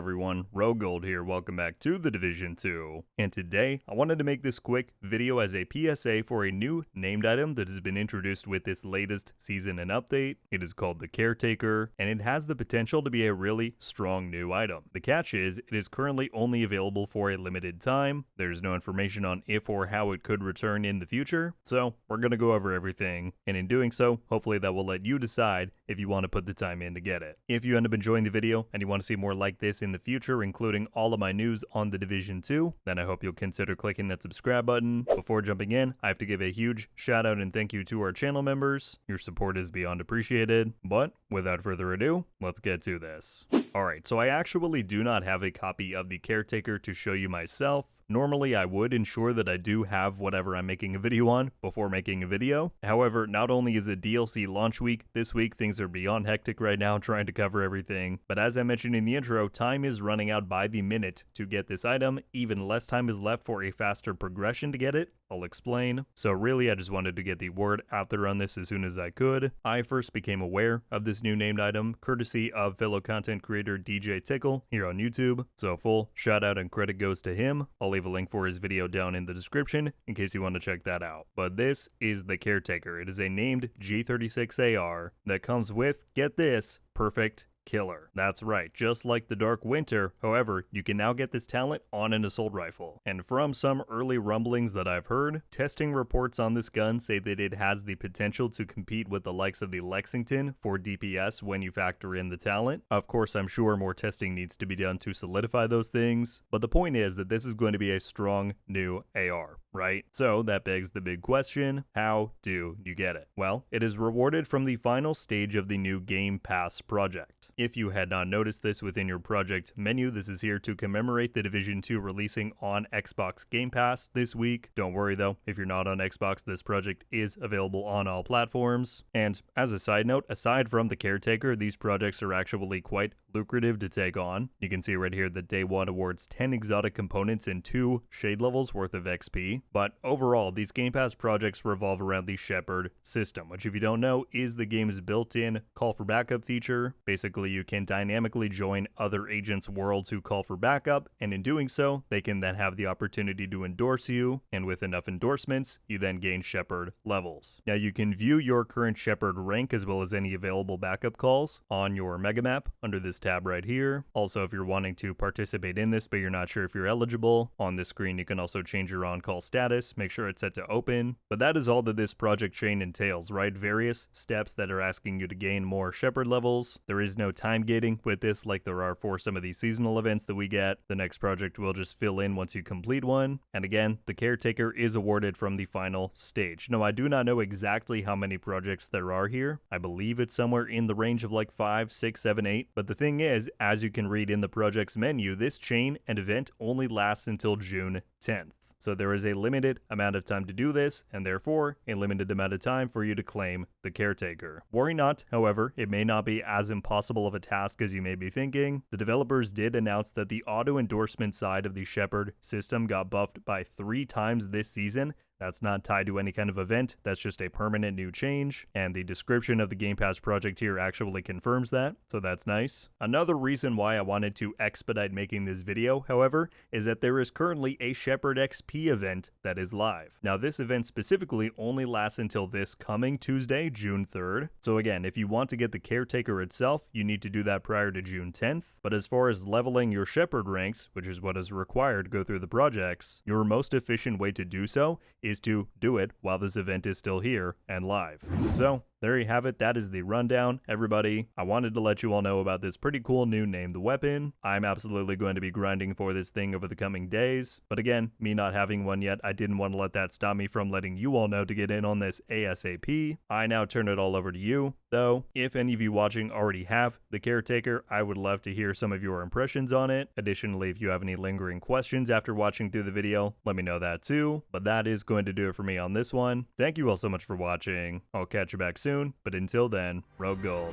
everyone, RogueGold here, welcome back to the Division 2. And today, I wanted to make this quick video as a PSA for a new named item that has been introduced with this latest season and update. It is called the Caretaker, and it has the potential to be a really strong new item. The catch is, it is currently only available for a limited time. There's no information on if or how it could return in the future, so we're going to go over everything, and in doing so, hopefully that will let you decide if you want to put the time in to get it. If you end up enjoying the video and you want to see more like this in the future, including all of my news on the Division 2, then I hope you'll consider clicking that subscribe button. Before jumping in, I have to give a huge shout out and thank you to our channel members. Your support is beyond appreciated, but without further ado, let's get to this. Alright, so I actually do not have a copy of the Caretaker to show you myself. Normally, I would ensure that I do have whatever I'm making a video on before making a video. However, not only is it DLC launch week, this week things are beyond hectic right now trying to cover everything. But as I mentioned in the intro, time is running out by the minute to get this item. Even less time is left for a faster progression to get it. I'll explain. So really, I just wanted to get the word out there on this as soon as I could. I first became aware of this new named item courtesy of fellow content creator DJ Tickle here on YouTube. So full shout out and credit goes to him. I'll leave a link for his video down in the description in case you want to check that out. But this is the Caretaker. It is a named G36AR that comes with, get this, perfect killer. That's right, just like the Dark Winter. However, you can now get this talent on an assault rifle. And from some early rumblings that I've heard, testing reports on this gun say that it has the potential to compete with the likes of the Lexington for DPS when you factor in the talent. Of course, I'm sure more testing needs to be done to solidify those things, but the point is that this is going to be a strong new AR, right? So that begs the big question, how do you get it? Well, it is rewarded from the final stage of the new Game Pass project. If you had not noticed this within your project menu, this is here to commemorate the Division 2 releasing on Xbox Game Pass this week. Don't worry though, if you're not on Xbox, this project is available on all platforms. And as a side note, aside from the Caretaker, these projects are actually quite lucrative to take on. You can see right here that Day 1 awards 10 exotic components and 2 shade levels worth of XP. But overall, these Game Pass projects revolve around the Shepherd system, which if you don't know is the game's built-in call for backup feature. Basically, you can dynamically join other agents' worlds who call for backup, and in doing so, they can then have the opportunity to endorse you, and with enough endorsements, you then gain Shepherd levels. Now, you can view your current Shepherd rank as well as any available backup calls on your mega map under this tab right here. Also, if you're wanting to participate in this but you're not sure if you're eligible, on this screen you can also change your on-call status, make sure it's set to open. But that is all that this project chain entails, right? Various steps that are asking you to gain more Shepherd levels. There is no time gating with this like there are for some of these seasonal events that we get. The next project will just fill in once you complete one. And again, the Caretaker is awarded from the final stage. No, I do not know exactly how many projects there are here. I believe it's somewhere in the range of like 5, 6, 7, 8. But the thing is, as you can read in the project's menu, this chain and event only lasts until June 10th. So there is a limited amount of time to do this, and therefore a limited amount of time for you to claim the Caretaker. Worry not, however, it may not be as impossible of a task as you may be thinking. The developers did announce that the auto-endorsement side of the Shepherd system got buffed by 3 times this season. That's not tied to any kind of event, that's just a permanent new change, and the description of the Game Pass project here actually confirms that, so that's nice. Another reason why I wanted to expedite making this video, however, is that there is currently a Shepherd XP event that is live. Now this event specifically only lasts until this coming Tuesday, June 3rd, so again, if you want to get the Caretaker itself, you need to do that prior to June 10th, but as far as leveling your Shepherd ranks, which is what is required to go through the projects, your most efficient way to do so is to do it while this event is still here and live. So there you have it, that is the rundown. Everybody, I wanted to let you all know about this pretty cool new Name the Weapon. I'm absolutely going to be grinding for this thing over the coming days, but again, me not having one yet, I didn't want to let that stop me from letting you all know to get in on this ASAP. I now turn it all over to you, though. If any of you watching already have the Caretaker, I would love to hear some of your impressions on it. Additionally, if you have any lingering questions after watching through the video, let me know that too. But that is going to do it for me on this one. Thank you all so much for watching. I'll catch you back soon, but until then, RogueGold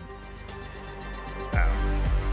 out.